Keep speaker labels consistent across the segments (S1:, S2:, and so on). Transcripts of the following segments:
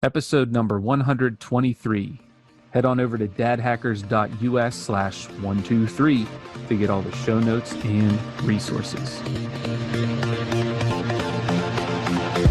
S1: Episode number 123. Head on over to dadhackers.us/123 to get all the show notes and resources.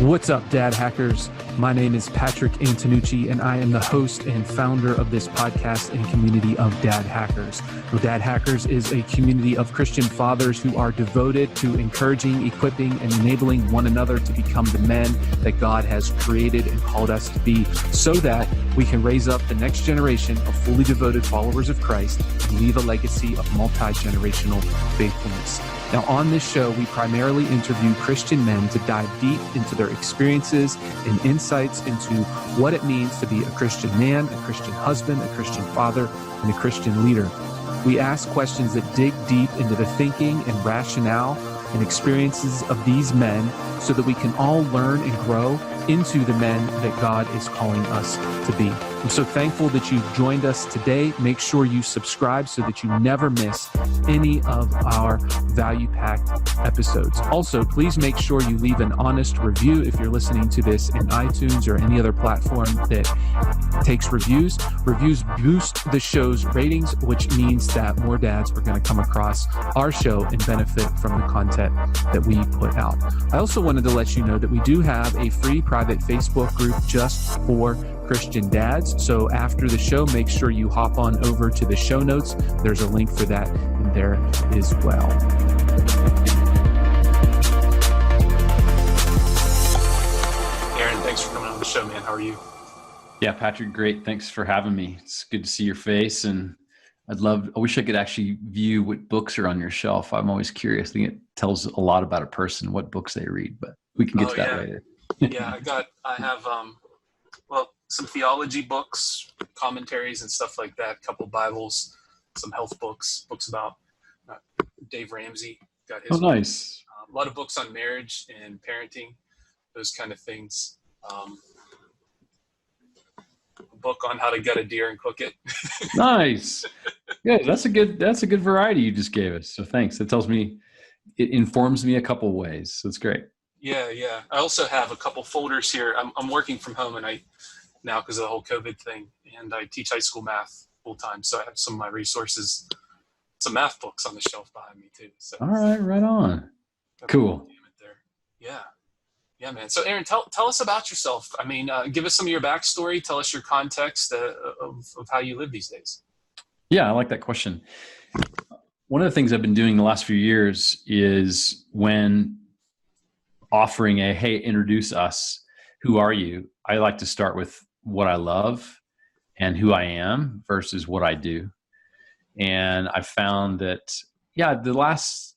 S1: What's up, Dad Hackers? My name is Patrick Antonucci, and I am the host and founder of this podcast and community of Dad Hackers. Well, Dad Hackers is a community of Christian fathers who are devoted to encouraging, equipping, and enabling one another to become the men that God has created and called us to be, so that we can raise up the next generation of fully devoted followers of Christ and leave a legacy of multi-generational faithfulness. Now, on this show, we primarily interview Christian men to dive deep into their experiences and insights into what it means to be a Christian man, a Christian husband, a Christian father, and a Christian leader. We ask questions that dig deep into the thinking and rationale and experiences of these men so that we can all learn and grow into the men that God is calling us to be. I'm so thankful that you've joined us today. Make sure you subscribe so that you never miss any of our value-packed episodes. Also, please make sure you leave an honest review if you're listening to this in iTunes or any other platform that takes reviews. Reviews boost the show's ratings, which means that more dads are going to come across our show and benefit from the content that we put out. I also wanted to let you know that we do have a free private Facebook group just for Christian dads. So after the show, make sure you hop on over to the show notes. There's a link for that in there as well. Aaron, thanks for coming on the show, man. How are you?
S2: Yeah, Patrick, great. Thanks for having me. It's good to see your face, and I wish I could actually view what books are on your shelf. I'm always curious. I think it tells a lot about a person, what books they read, but we can get to that later.
S1: Yeah, I have some theology books, commentaries and stuff like that, a couple Bibles, some health books about Dave Ramsey, got his.
S2: Oh, nice.
S1: A lot of books on marriage and parenting, those kind of things. A book on how to gut a deer and cook it.
S2: Nice. Yeah, that's a good variety you just gave us. So thanks. It informs me a couple ways. So it's great.
S1: Yeah. I also have a couple folders here. I'm working from home now because of the whole COVID thing, and I teach high school math full time. So I have some of my resources, some math books on the shelf behind me too. So
S2: all right on. Cool.
S1: Yeah, man. So Aaron, tell us about yourself. I mean, give us some of your backstory. Tell us your context of how you live these days.
S2: Yeah, I like that question. One of the things I've been doing the last few years is when offering hey, introduce us, who are you? I like to start with what I love and who I am versus what I do. And I found that,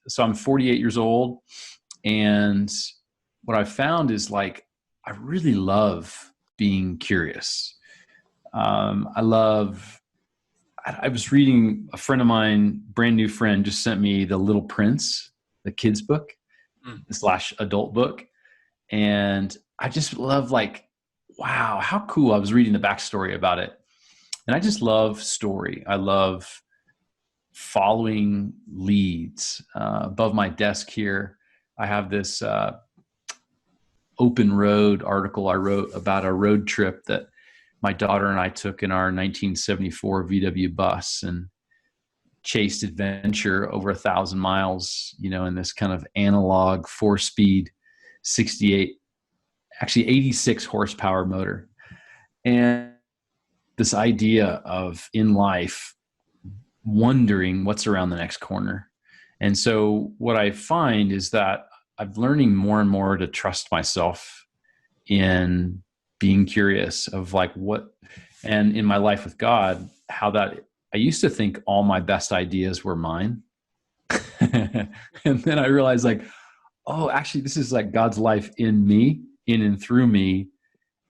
S2: so I'm 48 years old, and what I found is I really love being curious. I was reading, a friend of mine, brand new friend, just sent me The Little Prince, the kids book / adult book. And I just love wow, how cool. I was reading the backstory about it. And I just love story. I love following leads. Above my desk here, I have this Open Road article I wrote about a road trip that my daughter and I took in our 1974 VW bus, and chased adventure over 1,000 miles, in this kind of analog 4-speed 86 horsepower motor. And this idea of in life wondering what's around the next corner. And so what I find is that I'm learning more and more to trust myself in being curious of and in my life with God, I used to think all my best ideas were mine. And then I realized actually this is God's life in me, in and through me.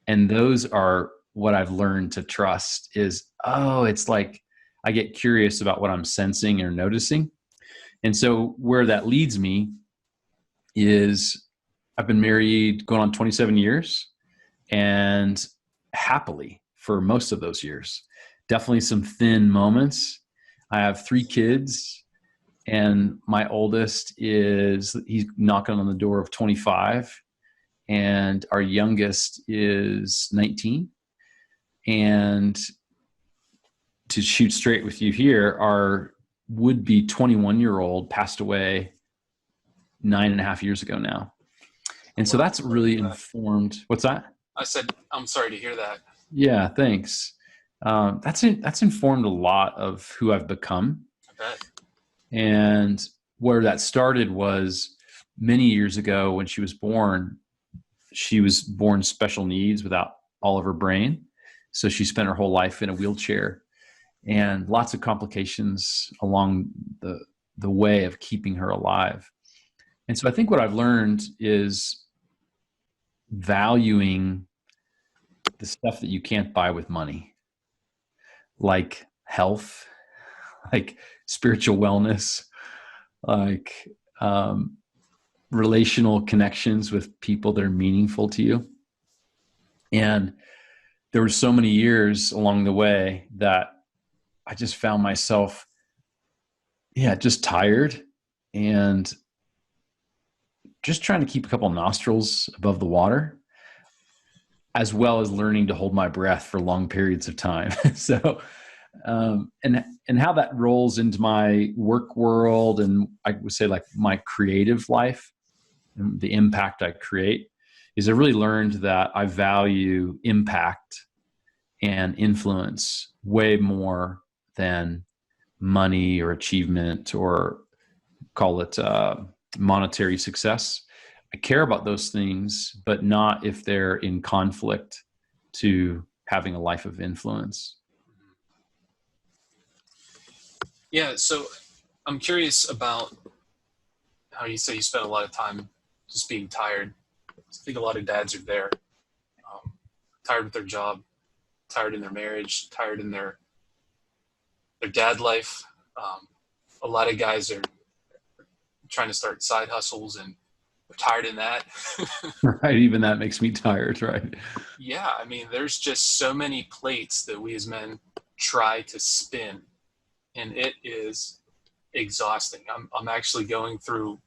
S2: And those are what I've learned to trust is, it's I get curious about what I'm sensing or noticing. And so where that leads me is I've been married going on 27 years, and happily for most of those years. Definitely some thin moments. I have 3 kids, and my oldest he's knocking on the door of 25. and our youngest is 19. And to shoot straight with you here, our would-be 21-year-old passed away 9.5 years ago now. And so that's really informed. What's that?
S1: I said, I'm sorry to hear that.
S2: Yeah, thanks. That's informed a lot of who I've become.
S1: I bet.
S2: And where that started was many years ago when she was born special needs without all of her brain. So she spent her whole life in a wheelchair, and lots of complications along the way of keeping her alive. And so I think what I've learned is valuing the stuff that you can't buy with money, like health, like spiritual wellness, like relational connections with people that are meaningful to you. And there were so many years along the way that I just found myself, just tired and just trying to keep a couple of nostrils above the water, as well as learning to hold my breath for long periods of time. So, and how that rolls into my work world, and I would say like my creative life and the impact I create, is I really learned that I value impact and influence way more than money or achievement, or call it monetary success. I care about those things, but not if they're in conflict to having a life of influence.
S1: Yeah, so I'm curious about how you say you spent a lot of time just being tired. I think a lot of dads are there, tired with their job, tired in their marriage, tired in their dad life. A lot of guys are trying to start side hustles and they're tired in that.
S2: Right. Even that makes me tired. Right.
S1: Yeah. I mean, there's just so many plates that we as men try to spin, and it is exhausting. I'm actually going through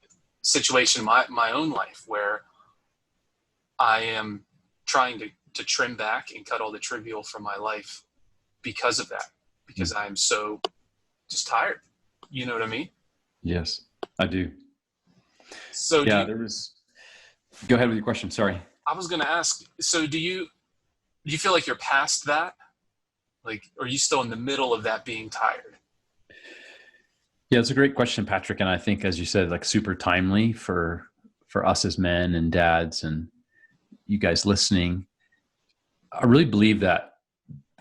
S1: a situation in my own life where I am trying to trim back and cut all the trivial from my life because of that, because I'm so just tired. You know what I mean?
S2: Yes, I do.
S1: So
S2: go ahead with your question. Sorry.
S1: I was going to ask, so do you feel like you're past that? Like, are you still in the middle of that being tired?
S2: Yeah, it's a great question, Patrick. And I think, as you said, like super timely for us as men and dads and you guys listening. I really believe that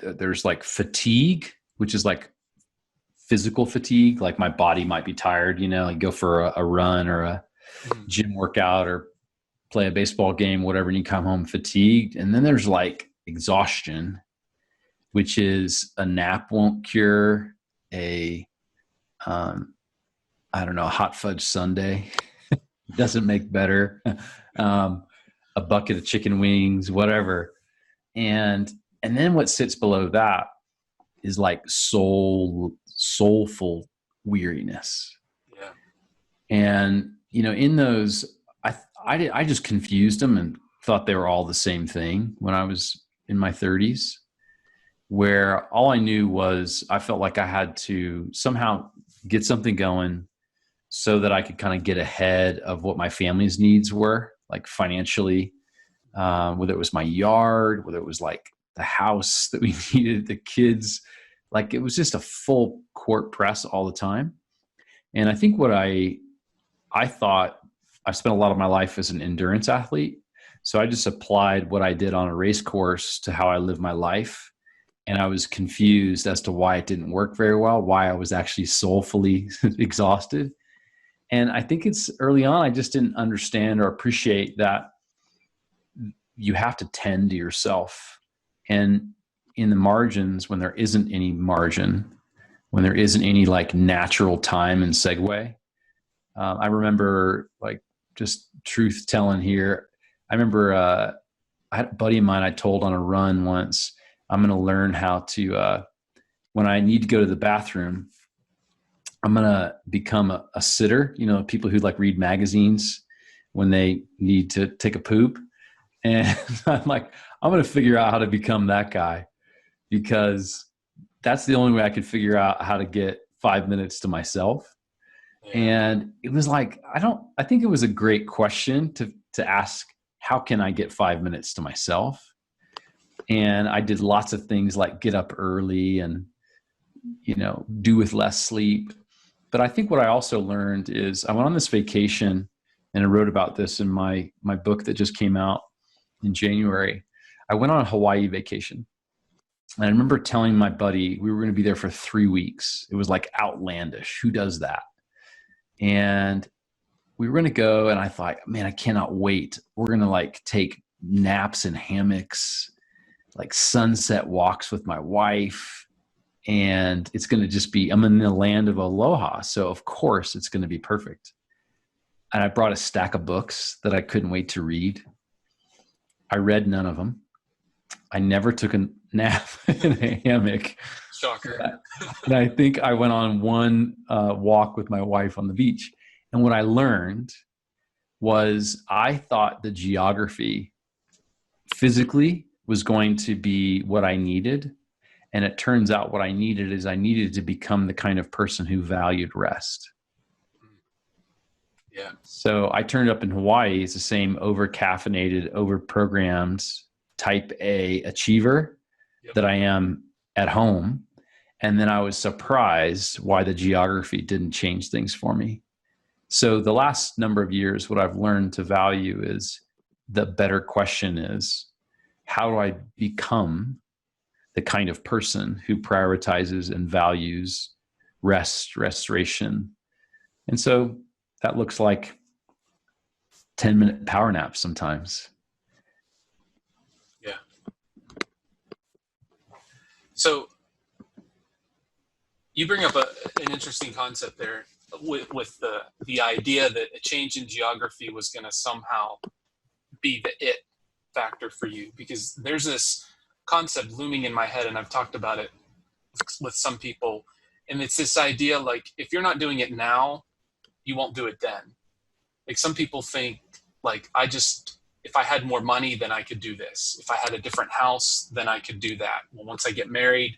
S2: there's like fatigue, which is like physical fatigue. Like my body might be tired, like go for a run or a gym workout or play a baseball game, whatever, and you come home fatigued. And then there's like exhaustion, which is a nap won't cure, a hot fudge sundae doesn't make better, a bucket of chicken wings, whatever. And then what sits below that is like soulful weariness.
S1: Yeah.
S2: And, in those, I just confused them and thought they were all the same thing when I was in my 30s, where all I knew was I felt like I had to somehow get something going so that I could kind of get ahead of what my family's needs were, like financially, whether it was my yard, whether it was like the house that we needed, the kids, like it was just a full court press all the time. And I think what I thought, I spent a lot of my life as an endurance athlete. So I just applied what I did on a race course to how I live my life. And I was confused as to why it didn't work very well, why I was actually soulfully exhausted. And I think it's early on, I just didn't understand or appreciate that you have to tend to yourself. And in the margins, when there isn't any margin, when there isn't any like natural time and segue, I remember like just truth telling here. I remember I had a buddy of mine I told on a run once, I'm going to learn how to, when I need to go to the bathroom, I'm going to become a sitter, people who like read magazines. when they need to take a poop. And I'm like, I'm going to figure out how to become that guy, because that's the only way I could figure out how to get 5 minutes to myself.
S3: Yeah.
S2: And it was like, I think it was a great question to ask, how can I get 5 minutes to myself? And I did lots of things like get up early and, do with less sleep. But I think what I also learned is I went on this vacation, and I wrote about this in my book that just came out in January. I went on a Hawaii vacation. And I remember telling my buddy, we were going to be there for 3 weeks. It was like outlandish. Who does that? And we were going to go, and I thought, man, I cannot wait. We're going to like take naps in hammocks, like sunset walks with my wife. And it's going to just be, I'm in the land of aloha. So of course it's going to be perfect. And I brought a stack of books that I couldn't wait to read. I read none of them. I never took a nap in a hammock.
S3: Shocker.
S2: And I think I went on one walk with my wife on the beach. And what I learned was I thought the geography physically was going to be what I needed. And it turns out what I needed is I needed to become the kind of person who valued rest.
S3: Yeah.
S2: So I turned up in Hawaii as the same over-caffeinated, over-programmed type A achiever that I am at home. And then I was surprised why the geography didn't change things for me. So the last number of years, what I've learned to value is the better question is, how do I become the kind of person who prioritizes and values rest, restoration? And so that looks like 10-minute power naps sometimes.
S3: Yeah. So you bring up an interesting concept there with the idea that a change in geography was going to somehow be the it factor for you, because there's this concept looming in my head, and I've talked about it with some people, and it's this idea like, if you're not doing it now, you won't do it then. Like, some people think like, if I had more money, then I could do this. If I had a different house, then I could do that. Well, once I get married,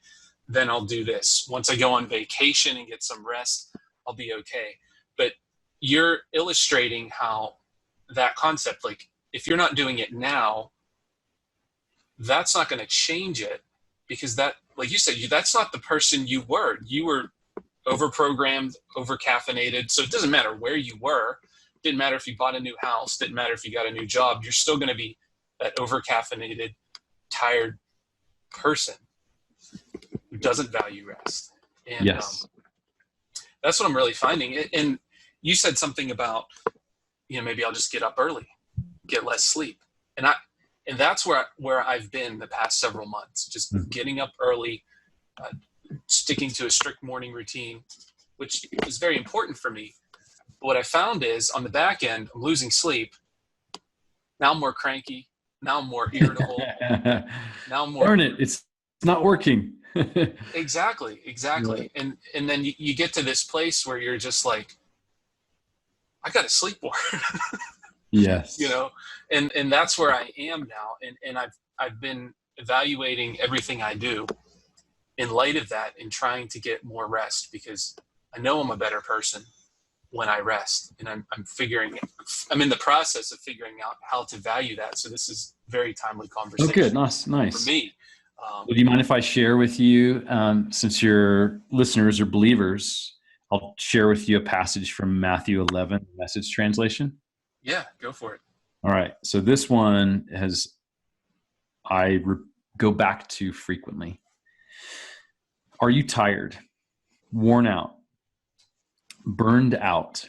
S3: then I'll do this. Once I go on vacation and get some rest, I'll be okay. But you're illustrating how that concept, like, if you're not doing it now, that's not going to change it, because that, like you said, that's not the person you were. You were over-programmed, over-caffeinated. So it doesn't matter where you were. It didn't matter if you bought a new house. Didn't matter if you got a new job. You're still going to be that over-caffeinated, tired person who doesn't value rest. And
S2: Yes.
S3: That's what I'm really finding. And you said something about, maybe I'll just get up early, get less sleep. And that's where I've been the past several months, just getting up early, sticking to a strict morning routine, which is very important for me. But what I found is, on the back end, I'm losing sleep. Now I'm more cranky. Now I'm more irritable. Now I'm more.
S2: Darn it, it's not working.
S3: Exactly.
S2: Yeah.
S3: And then you get to this place where you're just like, I got to sleep more.
S2: Yes.
S3: And that's where I am now. And I've been evaluating everything I do in light of that, and trying to get more rest, because I know I'm a better person when I rest, and I'm in the process of figuring out how to value that. So this is very timely conversation.
S2: Oh, good. Nice.
S3: For me.
S2: Would you mind if I share with you, since your listeners are believers, I'll share with you a passage from Matthew 11, Message translation?
S3: Yeah, go for it.
S2: All right. So this one go back to frequently. Are you tired, worn out, burned out?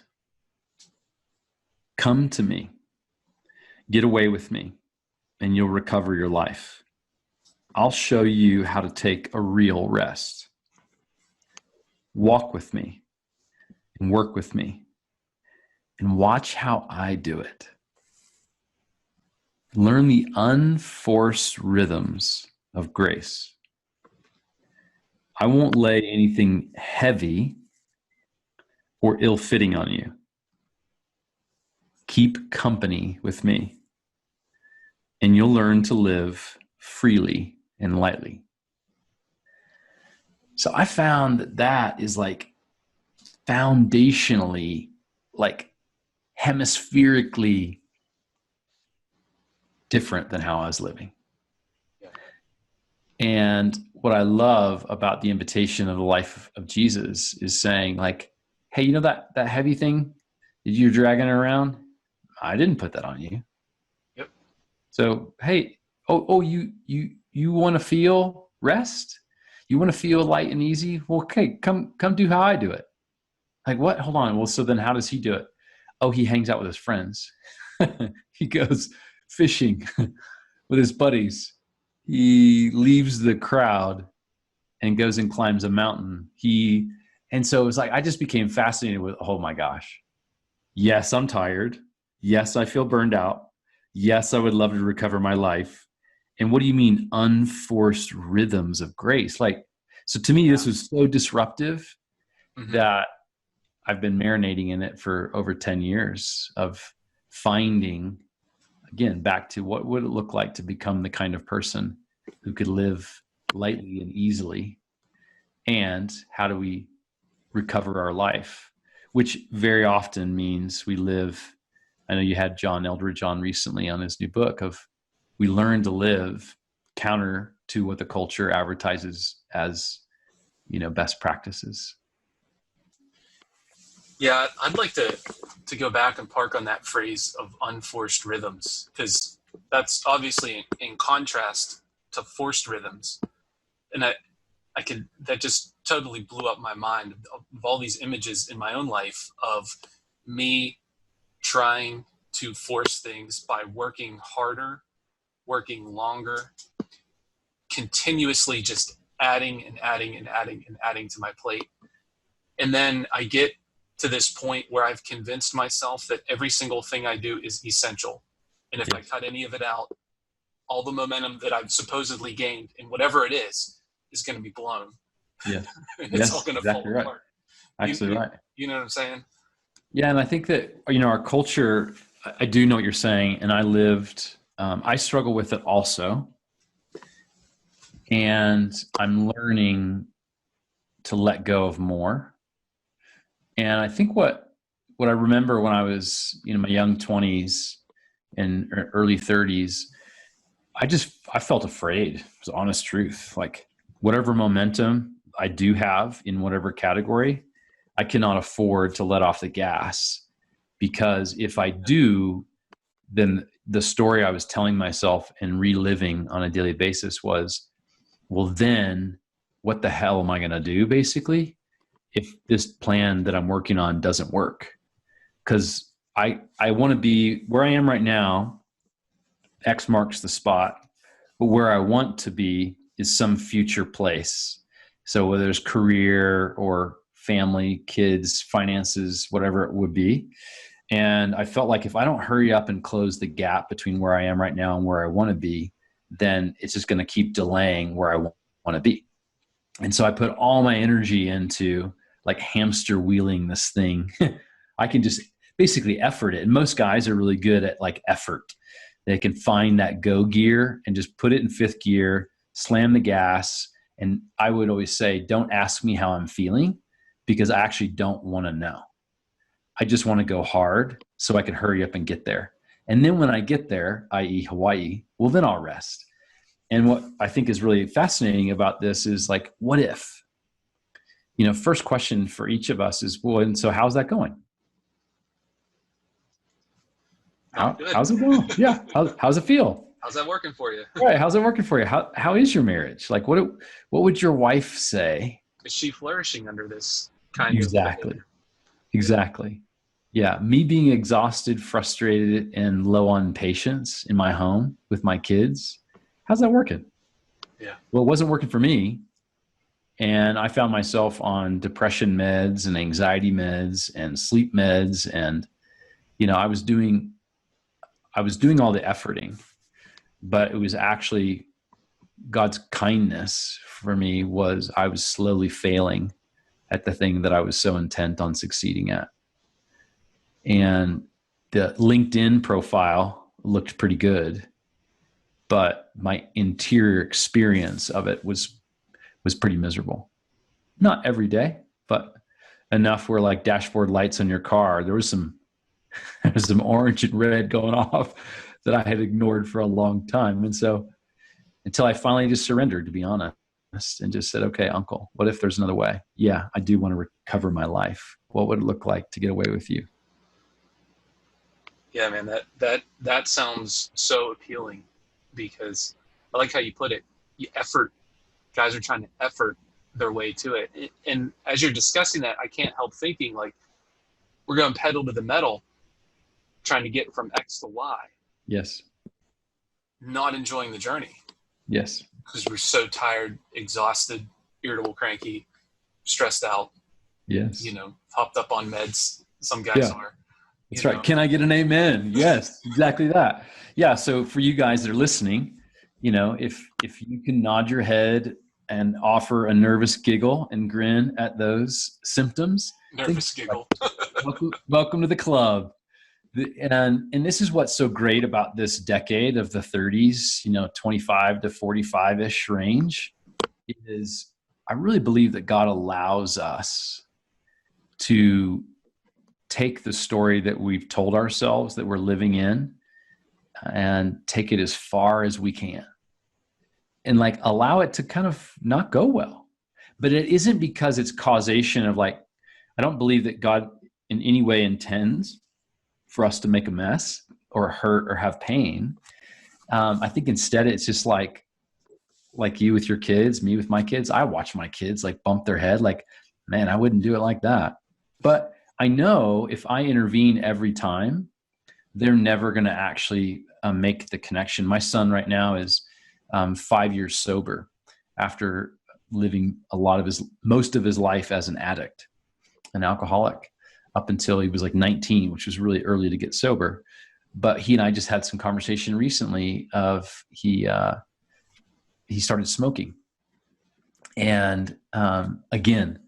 S2: Come to me, get away with me, and you'll recover your life. I'll show you how to take a real rest. Walk with me and work with me, and watch how I do it. Learn the unforced rhythms of grace. I won't lay anything heavy or ill-fitting on you. keep company with me, and you'll learn to live freely and lightly. So I found that that is like foundationally, like hemispherically different than how I was living.
S3: Yeah.
S2: And what I love about the invitation of the life of Jesus is saying, like, hey, you know that heavy thing that you're dragging around? I didn't put that on you.
S3: Yep.
S2: So, hey, you want to feel rest? You want to feel light and easy? Well, okay, come do how I do it. Like, what? Hold on. Well, so then how does he do it? Oh, he hangs out with his friends. He goes fishing with his buddies. He leaves the crowd and goes and climbs a mountain. And so it was like, I just became fascinated with, oh my gosh. Yes, I'm tired. Yes, I feel burned out. Yes, I would love to recover my life. And what do you mean unforced rhythms of grace? Like, so to me, this was so disruptive that I've been marinating in it for over 10 years of finding, again, back to what would it look like to become the kind of person who could live lightly and easily, and how do we recover our life, which very often means we live. I know you had John Eldridge on recently on his new book of we learn to live counter to what the culture advertises as, best practices.
S3: Yeah, I'd like to go back and park on that phrase of unforced rhythms, because that's obviously in contrast to forced rhythms. And that just totally blew up my mind of all these images in my own life of me trying to force things by working harder, working longer, continuously just adding and adding and adding and adding to my plate. And then I get to this point where I've convinced myself that every single thing I do is essential. And if I cut any of it out, all the momentum that I've supposedly gained in whatever it is going to be blown.
S2: Yeah.
S3: It's all going to fall apart.
S2: Actually, right.
S3: You know what I'm saying?
S2: Yeah. And I think that, our culture, I do know what you're saying. And I struggle with it also. And I'm learning to let go of more. And I think what I remember when I was, my young 20s and early 30s, I felt afraid. It's the honest truth. Like whatever momentum I do have in whatever category, I cannot afford to let off the gas, because if I do, then the story I was telling myself and reliving on a daily basis was, well, then what the hell am I going to do basically if this plan that I'm working on doesn't work? Because I want to be where I am right now. X marks the spot, but where I want to be is some future place. So whether it's career or family, kids, finances, whatever it would be. And I felt like if I don't hurry up and close the gap between where I am right now and where I want to be, then it's just going to keep delaying where I want to be. And so I put all my energy into like hamster wheeling this thing. I can just basically effort it. And most guys are really good at like effort. They can find that go gear and just put it in fifth gear, slam the gas. And I would always say, don't ask me how I'm feeling, because I actually don't want to know. I just want to go hard so I can hurry up and get there. And then when I get there, i.e. Hawaii, well, then I'll rest. And what I think is really fascinating about this is like, what if? First question for each of us is, well, and so how's that going? How's it going? Yeah. How's it feel?
S3: How's that working for you?
S2: Right. How's it working for you? How is your marriage? Like, what would your wife say?
S3: Is she flourishing under this kind of behavior?
S2: Exactly. Yeah. Me being exhausted, frustrated, and low on patience in my home with my kids. How's that working?
S3: Yeah.
S2: Well, it wasn't working for me. And I found myself on depression meds and anxiety meds and sleep meds. And, I was doing all the efforting, but it was actually God's kindness for me was I was slowly failing at the thing that I was so intent on succeeding at. And the LinkedIn profile looked pretty good, but my interior experience of it was pretty miserable. Not every day, but enough where like dashboard lights on your car, there was some orange and red going off that I had ignored for a long time. And so until I finally just surrendered, to be honest, and just said, okay, uncle, what if there's another way? Yeah, I do want to recover my life. What would it look like to get away with you?
S3: Yeah, man, that sounds so appealing, because I like how you put it. Guys are trying to effort their way to it. And as you're discussing that, I can't help thinking, like, we're going pedal to the metal, trying to get from X to Y.
S2: Yes.
S3: Not enjoying the journey.
S2: Yes.
S3: Because we're so tired, exhausted, irritable, cranky, stressed out.
S2: Yes.
S3: Hopped up on meds. Some guys are.
S2: That's right. Can I get an amen? Yes, exactly that. Yeah. So for you guys that are listening, if you can nod your head and offer a nervous giggle and grin at those symptoms.
S3: Nervous giggle.
S2: welcome to the club. And this is what's so great about this decade of the 30s, 25 to 45-ish range, is I really believe that God allows us to take the story that we've told ourselves that we're living in and take it as far as we can and like allow it to kind of not go well. But it isn't because it's causation of like, I don't believe that God in any way intends for us to make a mess or hurt or have pain. I think instead it's just like you with your kids, me with my kids. I watch my kids like bump their head like, man, I wouldn't do it like that. But I know if I intervene every time, they're never going to actually make the connection. My son right now is 5 years sober after living most of his life as an addict, an alcoholic, up until he was like 19, which was really early to get sober. But he and I just had some conversation recently of he started smoking. And again,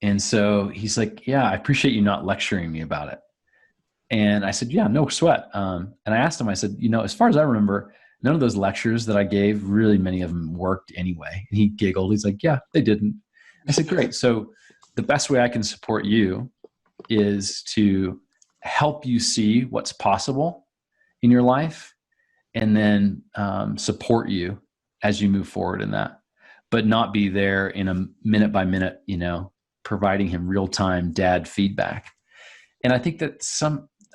S2: and so he's like, yeah, I appreciate you not lecturing me about it. And I said, yeah, no sweat. And I asked him, I said, as far as I remember, none of those lectures that I gave, really many of them worked anyway. And he giggled. He's like, yeah, they didn't. I said, great. So the best way I can support you is to help you see what's possible in your life and then support you as you move forward in that, but not be there in a minute by minute, providing him real-time dad feedback. And I think that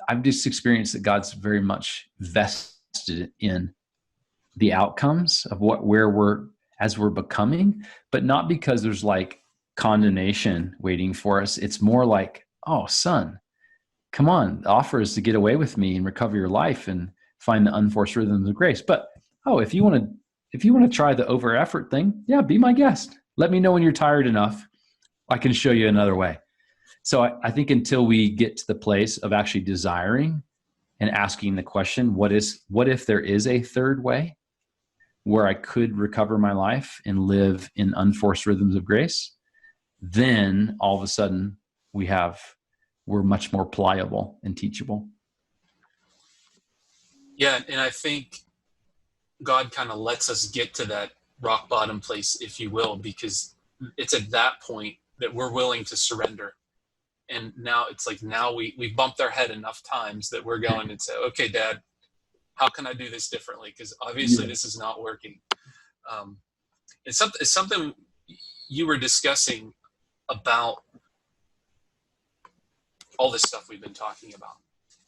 S2: I've just experienced that God's very much vested in the outcomes of where we're becoming, but not because there's like condemnation waiting for us. It's more like, oh, son, come on. The offer is to get away with me and recover your life and find the unforced rhythms of grace. But, if you want to try the over effort thing, yeah, be my guest. Let me know when you're tired enough. I can show you another way. So I think until we get to the place of actually desiring and asking the question, what if there is a third way where I could recover my life and live in unforced rhythms of grace, then all of a sudden we're much more pliable and teachable.
S3: Yeah. And I think God kind of lets us get to that rock bottom place, if you will, because it's at that point that we're willing to surrender. And now it's like, we've bumped our head enough times that we're going and say, okay, Dad, how can I do this differently? Because obviously this is not working. It's something you were discussing about all this stuff we've been talking about.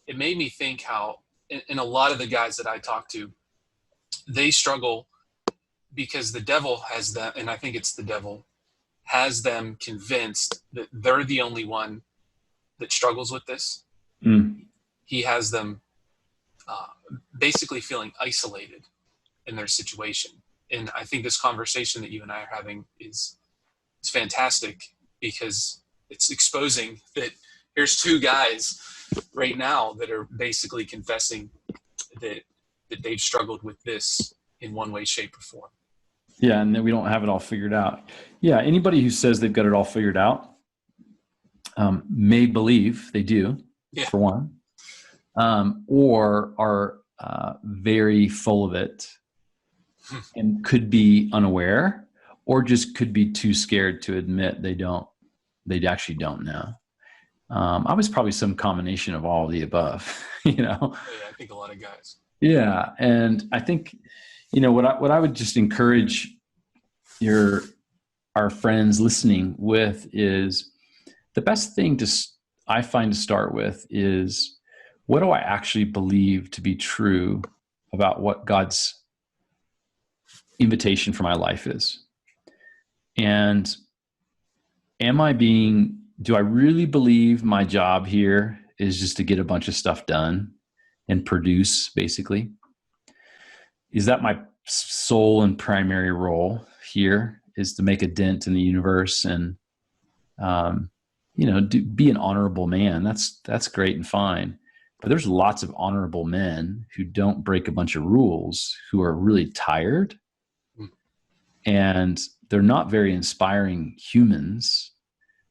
S3: It made me think how, in a lot of the guys that I talk to, they struggle because the devil has them, and I think it's the devil, has them convinced that they're the only one that struggles with this. He has them basically feeling isolated in their situation. And I think this conversation that you and I are having is fantastic, because it's exposing that here's two guys right now that are basically confessing that they've struggled with this in one way, shape, or form.
S2: Yeah, and then we don't have it all figured out. Yeah, anybody who says they've got it all figured out may believe they do, for one. or are very full of it and could be unaware, or just could be too scared to admit they actually don't know. I was probably some combination of all of the above,
S3: Yeah, I think a lot of guys.
S2: Yeah. And I think, what I would just encourage our friends listening with is the best thing I find to start with is, what do I actually believe to be true about what God's invitation for my life is? And do I really believe my job here is just to get a bunch of stuff done and produce, basically? Is that my sole and primary role here, is to make a dent in the universe and, be an honorable man? That's great and fine. But there's lots of honorable men who don't break a bunch of rules, who are really tired, and they're not very inspiring humans.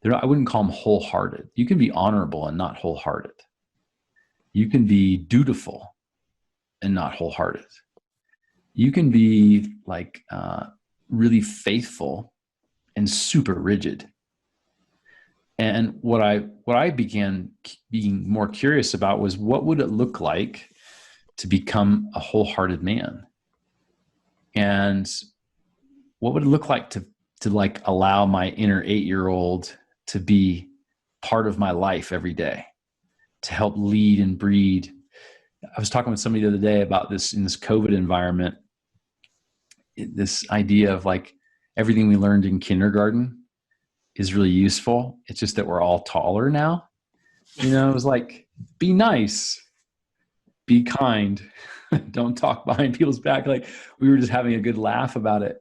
S2: I wouldn't call them wholehearted. You can be honorable and not wholehearted. You can be dutiful and not wholehearted. You can be really faithful and super rigid. And what I began being more curious about was, what would it look like to become a wholehearted man? And what would it look like to allow my inner 8-year-old to be part of my life every day, to help lead and breed? I was talking with somebody the other day about this in this COVID environment, this idea of everything we learned in kindergarten is really useful. It's just that we're all taller now. It was be nice, be kind, don't talk behind people's back. We were just having a good laugh about it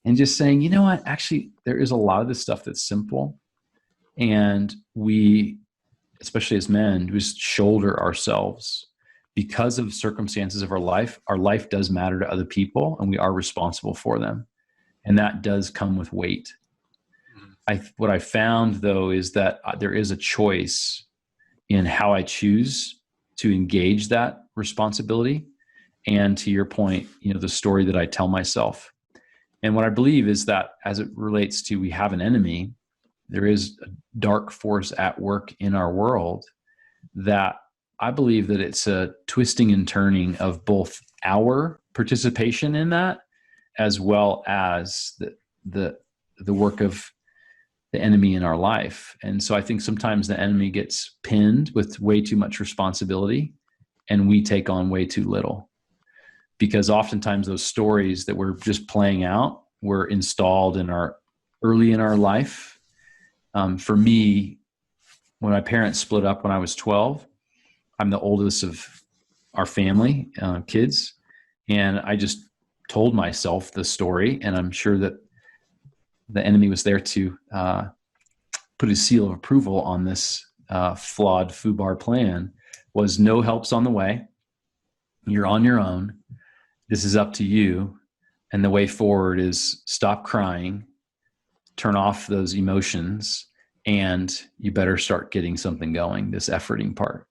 S2: and just saying, what, actually, there is a lot of this stuff that's simple. And we, especially as men, just shoulder ourselves because of circumstances of our life. Our life does matter to other people, and we are responsible for them. And that does come with weight. What I found, though, is that there is a choice in how I choose to engage that responsibility. And to your point, the story that I tell myself. And what I believe is that, as it relates to, we have an enemy, there is a dark force at work in our world, that I believe that it's a twisting and turning of both our participation in that, as well as the work of the enemy in our life. And so I think sometimes the enemy gets pinned with way too much responsibility, and we take on way too little. Because oftentimes those stories that we're just playing out were installed early in our life. For me, when my parents split up when I was 12, I'm the oldest of our family, kids. And I just told myself the story, and I'm sure that the enemy was there to put his seal of approval on this flawed FUBAR plan. Was no help's on the way. You're on your own. This is up to you. And the way forward is stop crying, turn off those emotions, and you better start getting something going, this efforting part.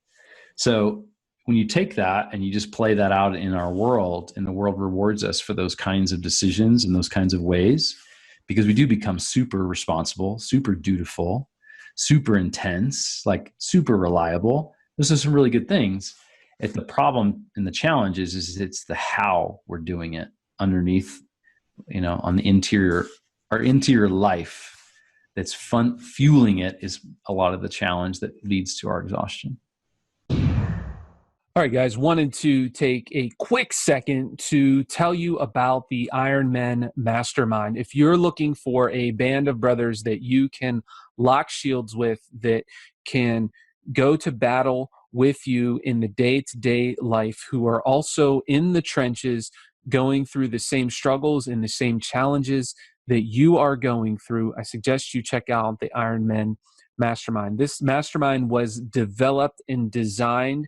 S2: So when you take that and you just play that out in our world, and the world rewards us for those kinds of decisions and those kinds of ways, because we do become super responsible, super dutiful, super intense, super reliable. Those are some really good things. The problem and the challenge is it's the how we're doing it underneath, on the interior, our interior life that's fun, fueling it is a lot of the challenge that leads to our exhaustion.
S1: All right, guys, wanted to take a quick second to tell you about the Iron Man Mastermind. If you're looking for a band of brothers that you can lock shields with, that can go to battle with you in the day-to-day life, who are also in the trenches, going through the same struggles and the same challenges that you are going through, I suggest you check out the Iron Man Mastermind. This mastermind was developed and designed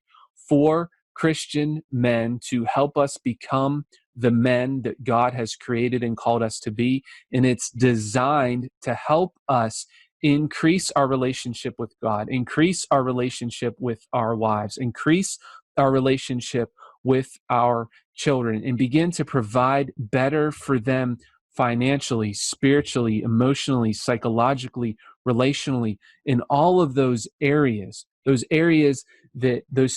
S1: for Christian men to help us become the men that God has created and called us to be. And it's designed to help us increase our relationship with God, increase our relationship with our wives, increase our relationship with our children and begin to provide better for them financially, spiritually, emotionally, psychologically, relationally, in all of those areas, those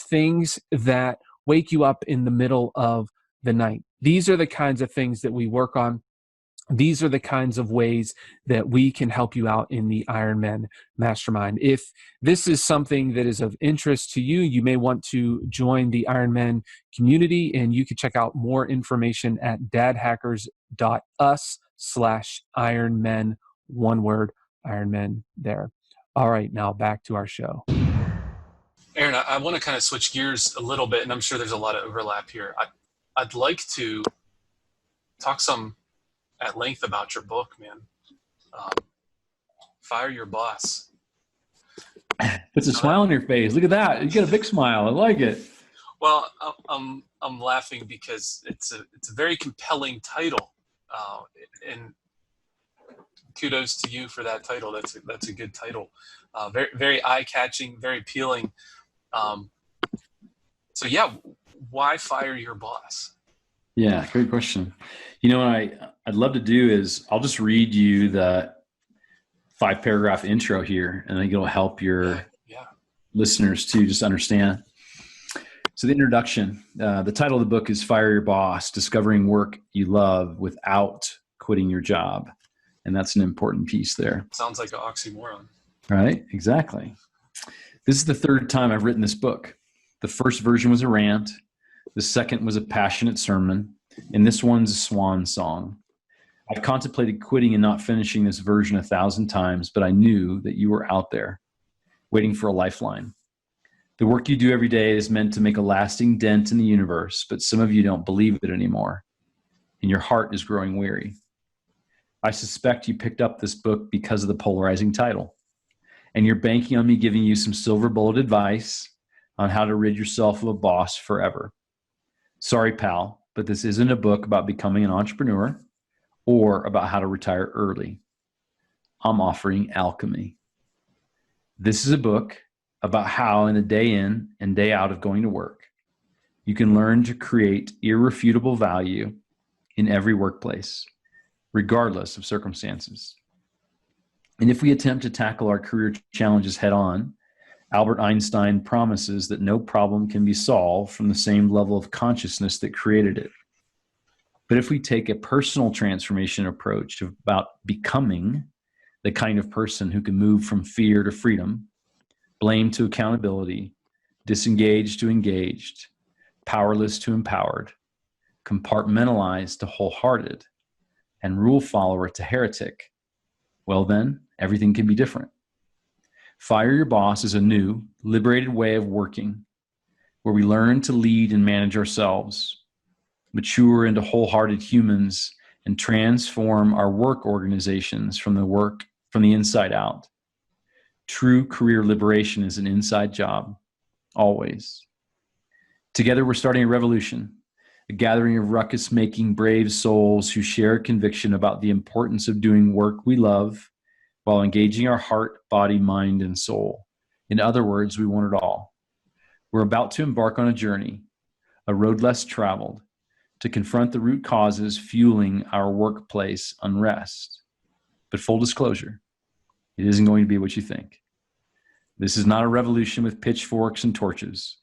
S1: things that wake you up in the middle of the night. These are the kinds of things that we work on. These are the kinds of ways that we can help you out in the Iron Man Mastermind. If this is something that is of interest to you, you may want to join the Iron Man community, and you can check out more information at dadhackers.us/Ironmen, one word, Ironmen there. All right, now back to our show.
S3: Aaron, I want to kind of switch gears a little bit, and I'm sure there's a lot of overlap here. I'd like to talk some at length about your book, man. Fire Your Boss.
S2: It's a smile on your face. Look at that. You got a big smile. I like it.
S3: Well, I'm laughing because it's a very compelling title, and kudos to you for that title. That's a good title. Very very eye catching, very appealing. So yeah, why fire your boss?
S2: Yeah, great question. You know what I'd love to do is I'll just read you the 5-paragraph intro here, and I think it'll help your listeners to just understand. So the introduction, the title of the book is Fire Your Boss, Discovering Work You Love Without Quitting Your Job. And that's an important piece there.
S3: Sounds like an oxymoron.
S2: Right, exactly. This is the third time I've written this book. The first version was a rant. The second was a passionate sermon, and this one's a swan song. I've contemplated quitting and not finishing this version 1,000 times, but I knew that you were out there waiting for a lifeline. The work you do every day is meant to make a lasting dent in the universe, but some of you don't believe it anymore, and your heart is growing weary. I suspect you picked up this book because of the polarizing title, and you're banking on me giving you some silver bullet advice on how to rid yourself of a boss forever. Sorry, pal, but this isn't a book about becoming an entrepreneur or about how to retire early. I'm offering alchemy. This is a book about how, in a day in and day out of going to work, you can learn to create irrefutable value in every workplace, regardless of circumstances. And if we attempt to tackle our career challenges head on, Albert Einstein promises that no problem can be solved from the same level of consciousness that created it. But if we take a personal transformation approach about becoming the kind of person who can move from fear to freedom, blame to accountability, disengaged to engaged, powerless to empowered, compartmentalized to wholehearted, and rule follower to heretic, well then, everything can be different. Fire Your Boss is a new, liberated way of working where we learn to lead and manage ourselves, mature into wholehearted humans, and transform our work organizations from the inside out. True career liberation is an inside job, always. Together, we're starting a revolution, a gathering of ruckus-making brave souls who share a conviction about the importance of doing work we love while engaging our heart, body, mind, and soul. In other words, we want it all. We're about to embark on a journey, a road less traveled, to confront the root causes fueling our workplace unrest. But full disclosure, it isn't going to be what you think. This is not a revolution with pitchforks and torches.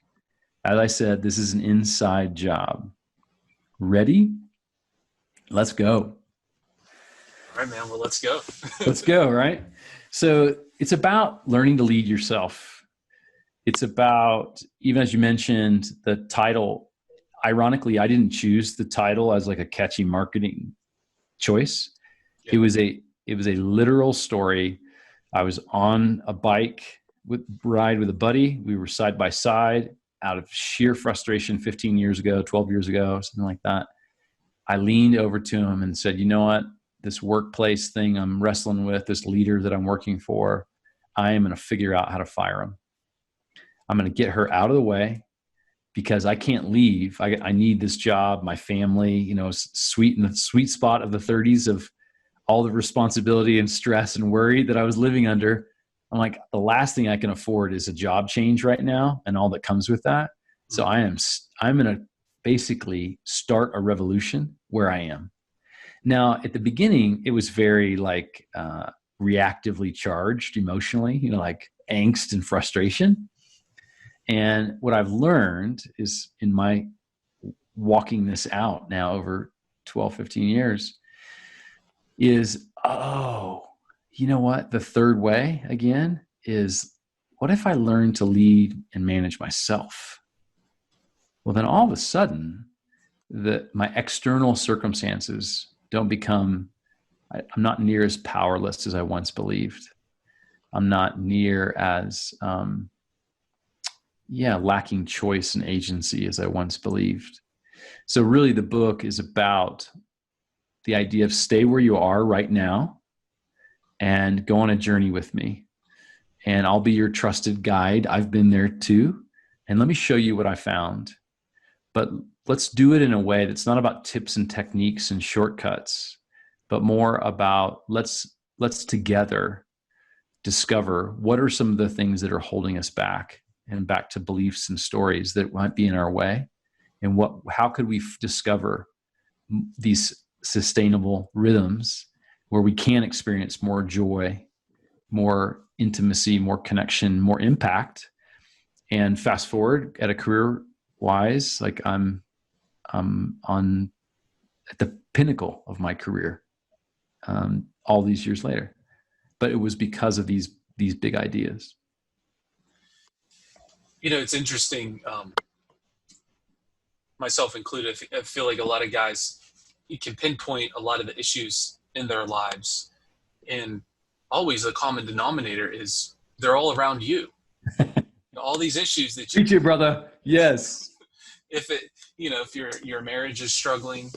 S2: As I said, this is an inside job. Ready? Let's go.
S3: All right, man. Well, let's go.
S2: Let's go, right? So it's about learning to lead yourself. It's about, even as you mentioned, the title. Ironically, I didn't choose the title as like a catchy marketing choice. Yeah. It was a literal story. I was on a bike ride with a buddy. We were side by side out of sheer frustration 15 years ago, 12 years ago, something like that. I leaned over to him and said, you know what? This workplace thing I'm wrestling with, this leader that I'm working for, I am going to figure out how to fire him. I'm going to get her out of the way because I can't leave. I need this job, my family, in the sweet spot of the 30s of all the responsibility and stress and worry that I was living under. I'm like, the last thing I can afford is a job change right now and all that comes with that. So I'm going to basically start a revolution where I am. Now, at the beginning, it was very like reactively charged emotionally, like angst and frustration. And what I've learned is in my walking this out now over 12, 15 years is, you know what? The third way again is, what if I learn to lead and manage myself? Well, then all of a sudden, my external circumstances don't become, I'm not near as powerless as I once believed. I'm not near as, lacking choice and agency as I once believed. So really the book is about the idea of stay where you are right now and go on a journey with me. And I'll be your trusted guide. I've been there too. And let me show you what I found. But let's do it in a way that's not about tips and techniques and shortcuts, but more about let's together discover what are some of the things that are holding us back and back to beliefs and stories that might be in our way. And how could we discover these sustainable rhythms where we can experience more joy, more intimacy, more connection, more impact. And fast forward at a career wise, like I'm at the pinnacle of my career all these years later. But it was because of these big ideas.
S3: It's interesting, myself included. I feel like a lot of guys, you can pinpoint a lot of the issues in their lives, and always the common denominator is they're all around you. All these issues that
S2: you, brother. Yes.
S3: If your marriage is struggling,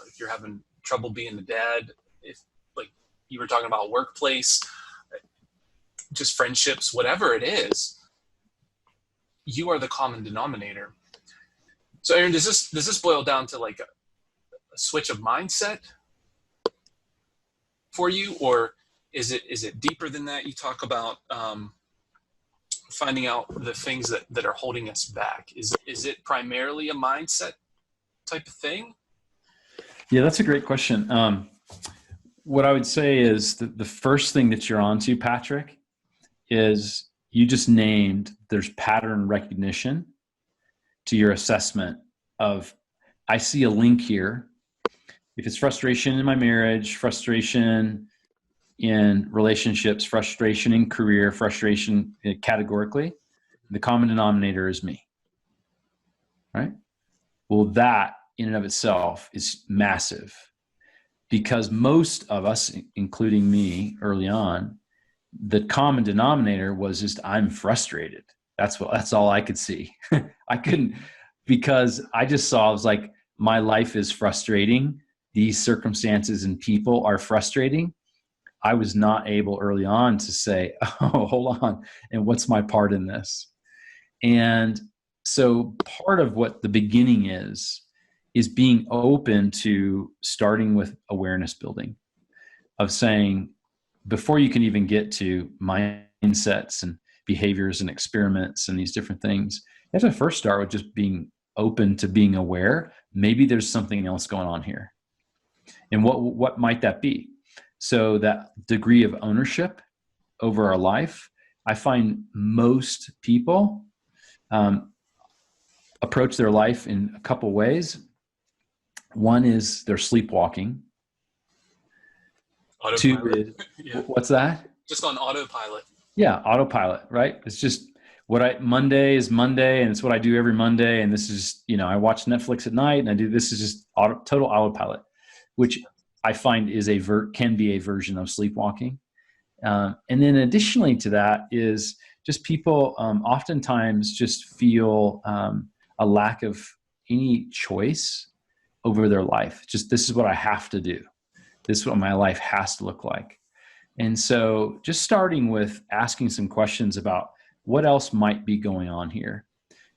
S3: if you're having trouble being a dad, if like you were talking about workplace, just friendships, whatever it is, you are the common denominator. So Aaron, does this boil down to like a switch of mindset for you, or is it deeper than that? You talk about finding out the things that are holding us back. Is it primarily a mindset type of thing?
S2: Yeah, that's a great question. What I would say is that the first thing that you're onto, Patrick, is you just named there's pattern recognition to your assessment of, I see a link here. If it's frustration in my marriage, frustration in relationships, frustration in career, frustration categorically, the common denominator is me, right? Well, that in and of itself is massive, because most of us, including me early on, the common denominator was just, I'm frustrated. That's all I could see. I couldn't, because I just saw, I was like, my life is frustrating. These circumstances and people are frustrating. I was not able early on to say, oh, hold on, and what's my part in this? And so part of what the beginning is being open to starting with awareness building, of saying, before you can even get to mindsets and behaviors and experiments and these different things, you have to first start with just being open to being aware. Maybe there's something else going on here. And what might that be? So that degree of ownership over our life, I find most people approach their life in a couple ways. One is they're sleepwalking.
S3: Autopilot.
S2: Two is,
S3: yeah.
S2: What's that?
S3: Just on autopilot.
S2: Yeah, autopilot, right? It's just Monday is Monday, and it's what I do every Monday. And this is, I watch Netflix at night, and this is just total autopilot, which I find can be a version of sleepwalking. And then additionally to that is just people oftentimes just feel a lack of any choice over their life. Just, this is what I have to do. This is what my life has to look like. And so just starting with asking some questions about what else might be going on here.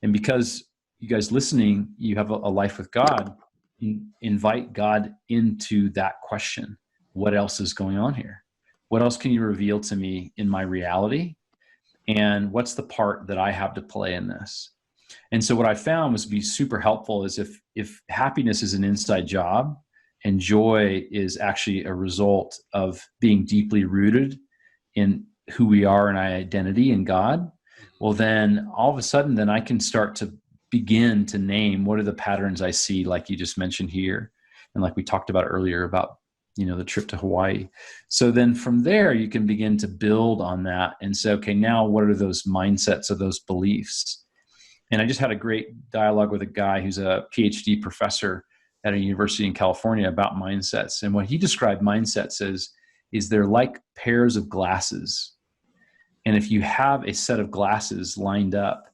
S2: And because you guys listening, you have a life with God, invite God into that question. What else is going on here? What else can you reveal to me in my reality? And what's the part that I have to play in this? And so what I found was to be super helpful is if happiness is an inside job and joy is actually a result of being deeply rooted in who we are and our identity in God, well, then all of a sudden, then I can start to begin to name what are the patterns I see, like you just mentioned here. And like we talked about earlier about, the trip to Hawaii. So then from there, you can begin to build on that and say, okay, now what are those mindsets or those beliefs? And I just had a great dialogue with a guy who's a PhD professor at a university in California about mindsets. And what he described mindsets as is they're like pairs of glasses. And if you have a set of glasses lined up,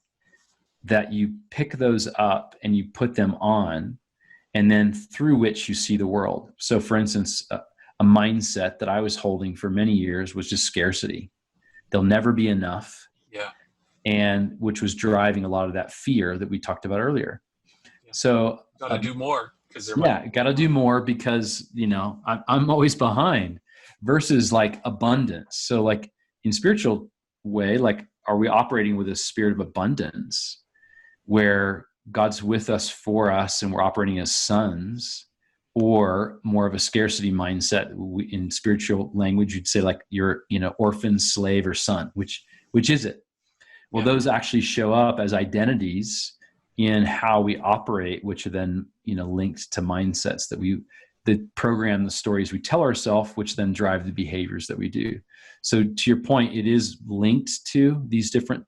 S2: that you pick those up and you put them on, and then through which you see the world. So for instance, a mindset that I was holding for many years was just scarcity. There'll never be enough.
S3: Yeah.
S2: And which was driving a lot of that fear that we talked about earlier. Yeah. So
S3: got to do more because
S2: got to do more because, I'm always behind versus like abundance. So like in spiritual way, like, are we operating with a spirit of abundance where God's with us, for us, and we're operating as sons, or more of a scarcity mindset? In spiritual language, you'd say like you're, orphan, slave, or son, which is it? Well, those actually show up as identities in how we operate, which are then, linked to mindsets that program the stories we tell ourselves, which then drive the behaviors that we do. So to your point, it is linked to these different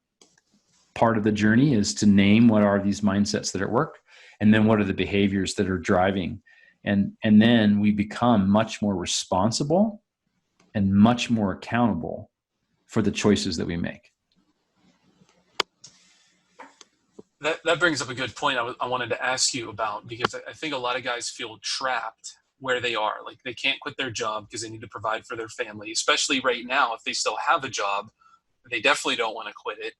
S2: part of the journey is to name what are these mindsets that are at work, and then what are the behaviors that are driving. And then we become much more responsible and much more accountable for the choices that we make.
S3: That brings up a good point I wanted to ask you about, because I think a lot of guys feel trapped where they are. Like they can't quit their job because they need to provide for their family, especially right now. If they still have a job, they definitely don't want to quit it.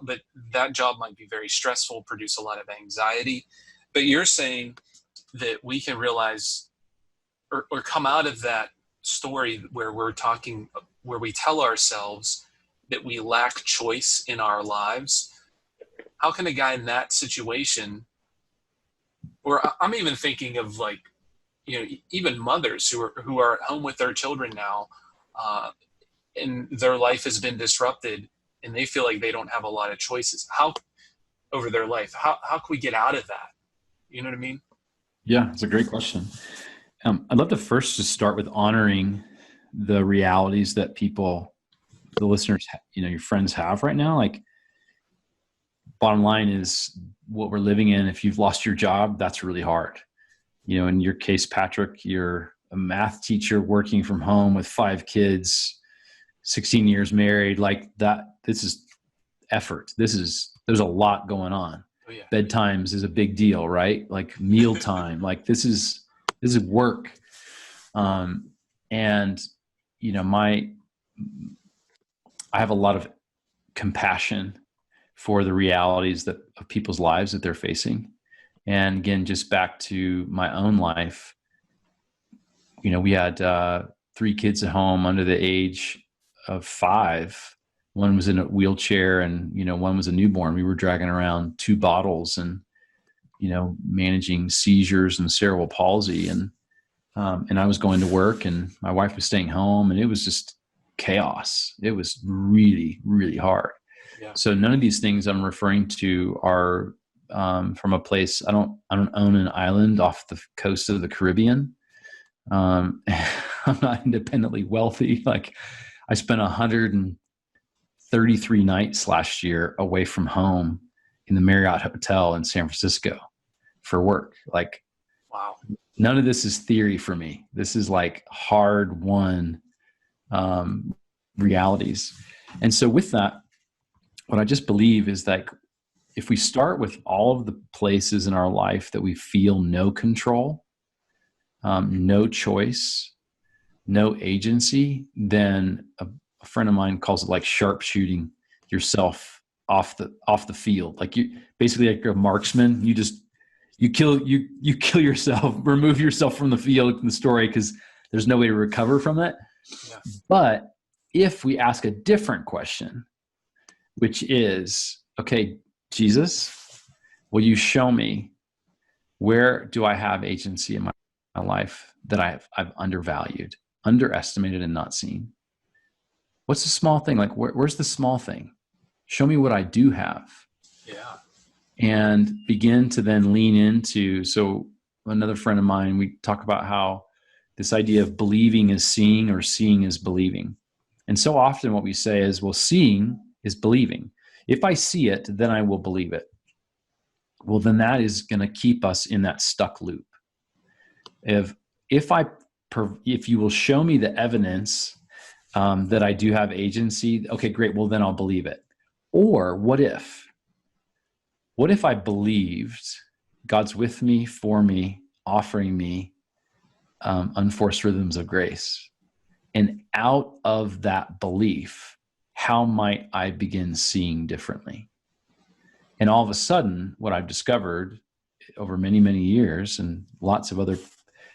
S3: But that job might be very stressful, produce a lot of anxiety. But you're saying that we can realize or come out of that story where where we tell ourselves that we lack choice in our lives. How can a guy in that situation, or I'm even thinking of like, even mothers who are at home with their children now, and their life has been disrupted, and they feel like they don't have a lot of choices over their life. How can we get out of that? You know what I mean?
S2: Yeah, it's a great question. I'd love to first just start with honoring the realities that the listeners, your friends have right now. Like, bottom line is what we're living in. If you've lost your job, that's really hard. In your case, Patrick, you're a math teacher working from home with 5 kids, 16 years married, like that. This is effort. There's a lot going on.
S3: Oh, yeah.
S2: Bedtimes is a big deal, right? Like mealtime, like this is work. And I have a lot of compassion for the realities of people's lives that they're facing. And again, just back to my own life, we had 3 kids at home under the age of 5. One was in a wheelchair and, one was a newborn. We were dragging around 2 bottles and, managing seizures and cerebral palsy. And I was going to work and my wife was staying home, and it was just chaos. It was really, really hard. Yeah. So none of these things I'm referring to are from a place. I don't own an island off the coast of the Caribbean. I'm not independently wealthy. Like, I spent 133 nights last year away from home in the Marriott Hotel in San Francisco for work. Like,
S3: wow.
S2: None of this is theory for me. This is like hard won realities. And so with that, what I just believe is that if we start with all of the places in our life that we feel no control, no choice, no agency, then a friend of mine calls it like sharpshooting yourself off the field. Like, you basically, like a marksman, you kill yourself, remove yourself from the field in the story, because there's no way to recover from that. Yeah. But if we ask a different question, which is, okay, Jesus, will you show me, where do I have agency in my life that I've undervalued, underestimated, and not seen? What's the small thing? Like, where's the small thing? Show me what I do have.
S3: Yeah.
S2: And begin to then lean into, so another friend of mine, we talk about how this idea of believing is seeing or seeing is believing. And so often what we say is, well, seeing is believing. If I see it, then I will believe it. Well, then that is going to keep us in that stuck loop. If you will show me the evidence that I do have agency, okay, great. Well, then I'll believe it. Or what if I believed God's with me, for me, offering me unforced rhythms of grace? And out of that belief, how might I begin seeing differently? And all of a sudden, what I've discovered over many, many years, and lots of other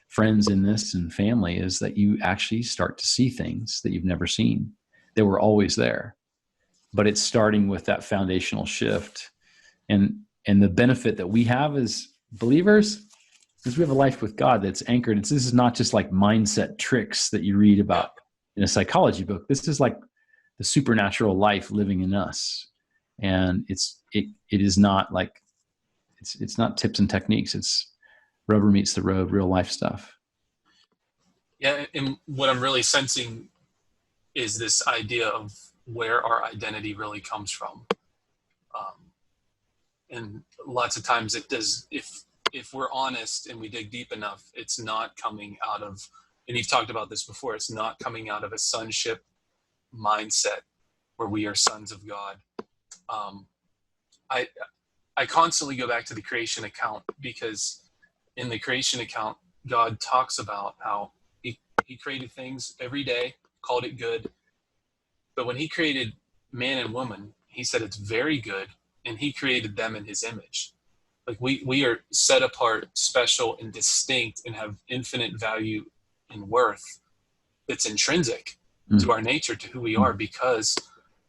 S2: friends in this and family, is that you actually start to see things that you've never seen. They were always there. But it's starting with that foundational shift. And the benefit that we have as believers is we have a life with God that's anchored. This is not just like mindset tricks that you read about in a psychology book. This is like the supernatural life living in us. And it is not like, it's not tips and techniques. It's rubber meets the road, real life stuff.
S3: Yeah. And what I'm really sensing is this idea of where our identity really comes from. And lots of times it does, if we're honest and we dig deep enough, it's not coming out of, and you've talked about this before, it's not coming out of a sonship mindset where we are sons of God. I constantly go back to the creation account, because in the creation account, God talks about how he created things every day, called it good. But when he created man and woman, he said it's very good, and he created them in his image. Like we are set apart, special, and distinct, and have infinite value and worth that's intrinsic to our nature, to who we are, because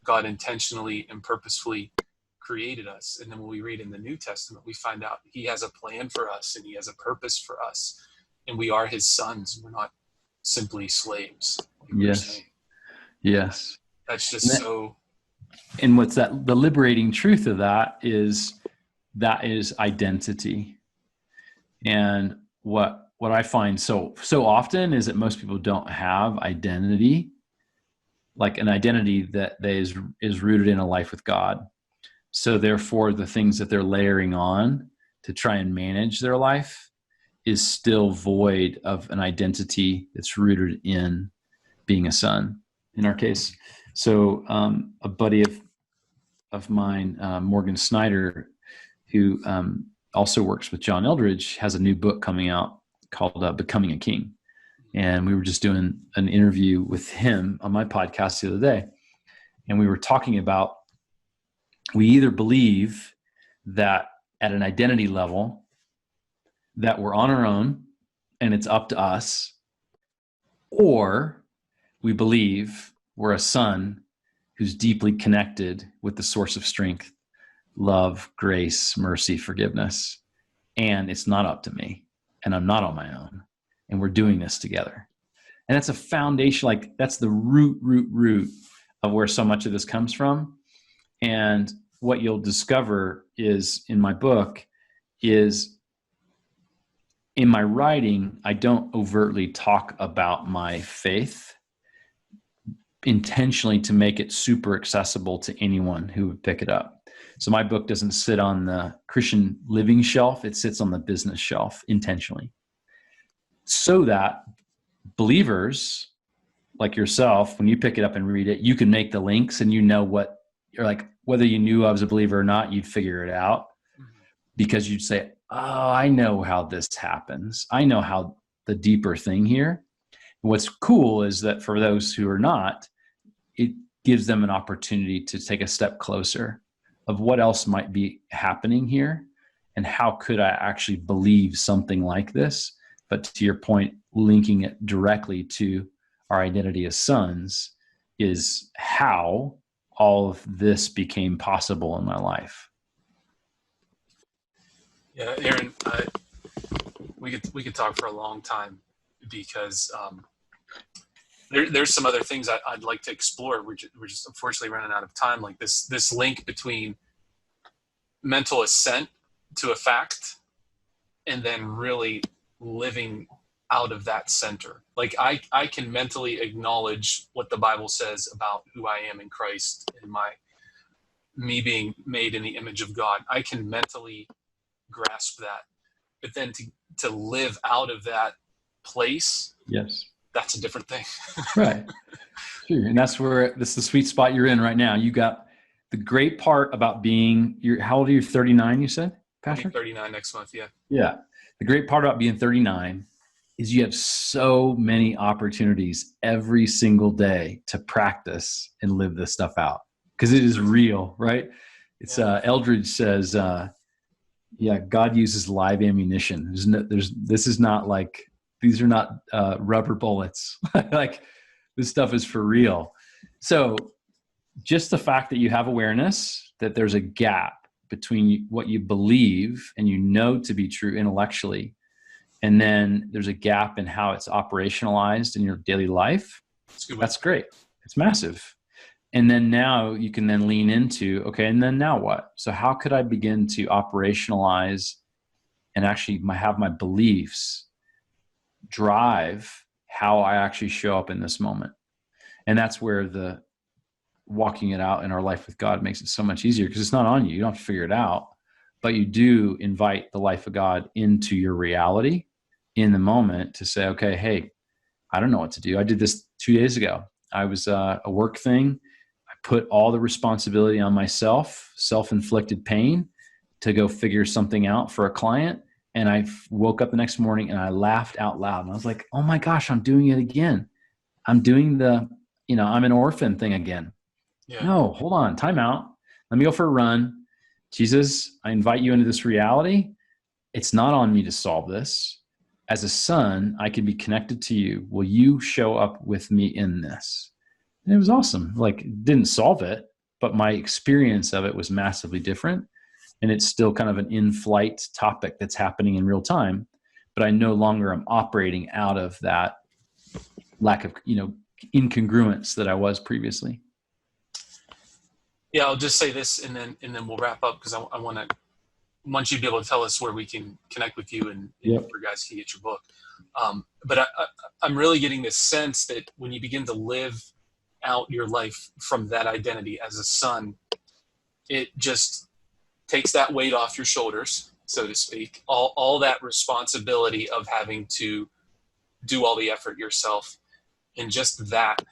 S3: God intentionally and purposefully created us. And then when we read in the New Testament, we find out he has a plan for us and he has a purpose for us, and we are his sons. We're not simply slaves.
S2: Yes. Yes.
S3: That's just so.
S2: And what's the liberating truth of that is identity. And what I find so often is that most people don't have identity, like an identity that is rooted in a life with God. So therefore, the things that they're layering on to try and manage their life is still void of an identity that's rooted in being a son, in our case. So a buddy of mine, Morgan Snyder, who also works with John Eldredge, has a new book coming out called Becoming a King. And we were just doing an interview with him on my podcast the other day. And we were talking about, we either believe that at an identity level that we're on our own and it's up to us, or we believe we're a son who's deeply connected with the source of strength, love, grace, mercy, forgiveness. And it's not up to me, and I'm not on my own, and we're doing this together. And that's a foundation, like that's the root of where so much of this comes from. And what you'll discover is in my book is in my writing, I don't overtly talk about my faith intentionally to make it super accessible to anyone who would pick it up. So my book doesn't sit on the Christian living shelf. It sits on the business shelf intentionally, so that believers like yourself, when you pick it up and read it, you can make the links, and you know what you're like, whether you knew I was a believer or not, you'd figure it out, because you'd say, oh, I know how this happens. I know how the deeper thing here. And what's cool is that for those who are not, it gives them an opportunity to take a step closer of what else might be happening here, and how could I actually believe something like this? But to your point, linking it directly to our identity as sons is how all of this became possible in my life.
S3: Yeah, Aaron, we could talk for a long time because there's some other things I'd like to explore. We're just unfortunately running out of time. Like this link between mental assent to a fact and then really living out of that center. Like I can mentally acknowledge what the Bible says about who I am in Christ and me being made in the image of God. I can mentally grasp that, but then to live out of that place,
S2: Yes,
S3: that's a different thing.
S2: right. Sure. And that's the sweet spot you're in right now. You got the great part about being, how old are you? 39, you said, Patrick?
S3: I'll be 39 next month. Yeah.
S2: Yeah. The great part about being 39 is you have so many opportunities every single day to practice and live this stuff out because it is real, right? It's Eldridge says, God uses live ammunition. These are not rubber bullets. Like this stuff is for real. So just the fact that you have awareness that there's a gap between what you believe and you know to be true intellectually, and then there's a gap in how it's operationalized in your daily life. That's great. It's massive. And then now you can then lean into, okay, and then now what? So how could I begin to operationalize and actually have my beliefs drive how I actually show up in this moment? And that's where the walking it out in our life with God makes it so much easier because it's not on you. You don't have to figure it out, but you do invite the life of God into your reality in the moment to say, okay, hey, I don't know what to do. I did this 2 days ago. I was a work thing. I put all the responsibility on myself, self-inflicted pain to go figure something out for a client. And I woke up the next morning and I laughed out loud. And I was like, oh my gosh, I'm doing it again. I'm doing I'm an orphan thing again. Yeah. No, hold on, time out. Let me go for a run. Jesus, I invite you into this reality. It's not on me to solve this. As a son, I can be connected to you. Will you show up with me in this? And it was awesome. Like, didn't solve it, but my experience of it was massively different. And it's still kind of an in-flight topic that's happening in real time. But I no longer am operating out of that lack of, incongruence that I was previously.
S3: Yeah, I'll just say this and then we'll wrap up because I want you to be able to tell us where we can connect with you and where guys can get your book. But I'm really getting this sense that when you begin to live out your life from that identity as a son, it just takes that weight off your shoulders, so to speak, all that responsibility of having to do all the effort yourself. And just that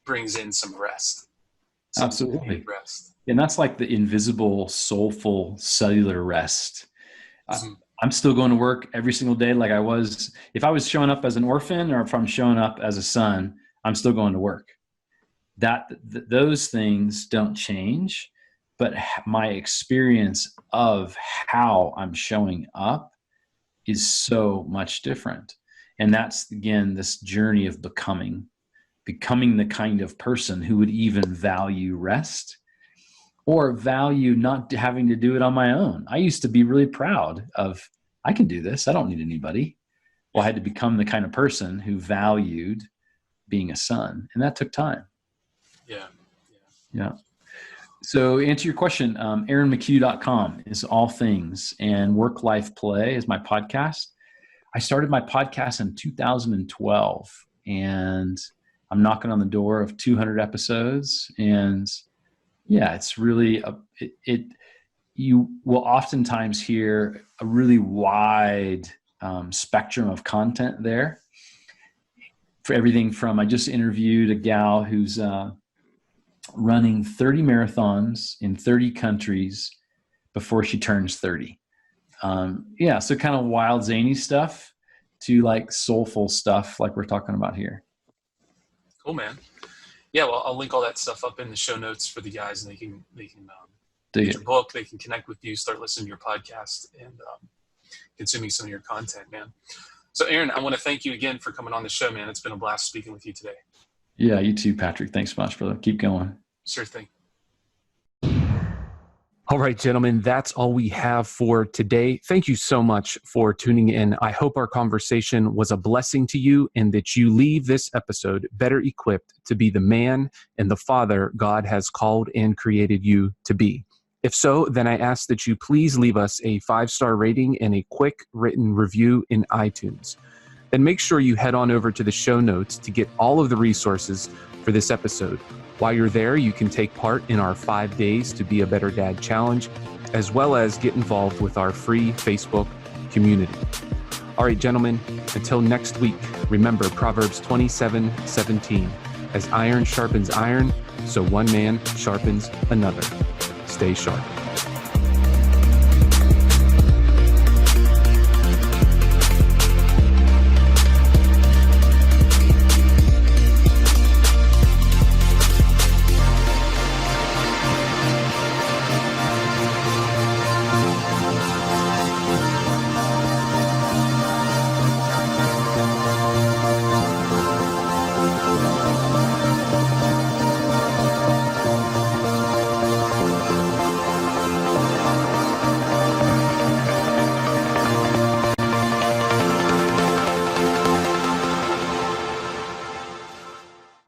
S3: brings in some rest.
S2: Absolutely.
S3: Rest.
S2: And that's like the invisible, soulful, cellular rest.
S3: Mm-hmm.
S2: I'm still going to work every single day like I was. If I was showing up as an orphan or if I'm showing up as a son, I'm still going to work. Those things don't change, but my experience of how I'm showing up is so much different. And that's, again, this journey of becoming the kind of person who would even value rest or value not having to do it on my own. I used to be really proud of, I can do this. I don't need anybody. Well, I had to become the kind of person who valued being a son. And that took time. Yeah. So answer your question, aaronmchugh.com is all things, and Work Life Play is my podcast. I started my podcast in 2012, and I'm knocking on the door of 200 episodes. And yeah, it's really, you will oftentimes hear a really wide spectrum of content there. For everything from, I just interviewed a gal who's running 30 marathons in 30 countries before she turns 30. So kind of wild, zany stuff to like soulful stuff like we're talking about here.
S3: Cool, man. Yeah, well, I'll link all that stuff up in the show notes for the guys, and they can get your book, they can connect with you, start listening to your podcast, and consuming some of your content, man. So, Aaron, I want to thank you again for coming on the show, man. It's been a blast speaking with you today. Yeah, you too, Patrick. Thanks so much, brother. Keep going. Sure thing.
S1: All right, gentlemen, that's all we have for today. Thank you so much for tuning in. I hope our conversation was a blessing to you and that you leave this episode better equipped to be the man and the father God has called and created you to be. If so, then I ask that you please leave us a 5-star rating and a quick written review in iTunes. Then make sure you head on over to the show notes to get all of the resources for this episode. While you're there, you can take part in our 5 Days to Be a Better Dad challenge, as well as get involved with our free Facebook community. All right, gentlemen, until next week, remember Proverbs 27:17. As iron sharpens iron, so one man sharpens another. Stay sharp.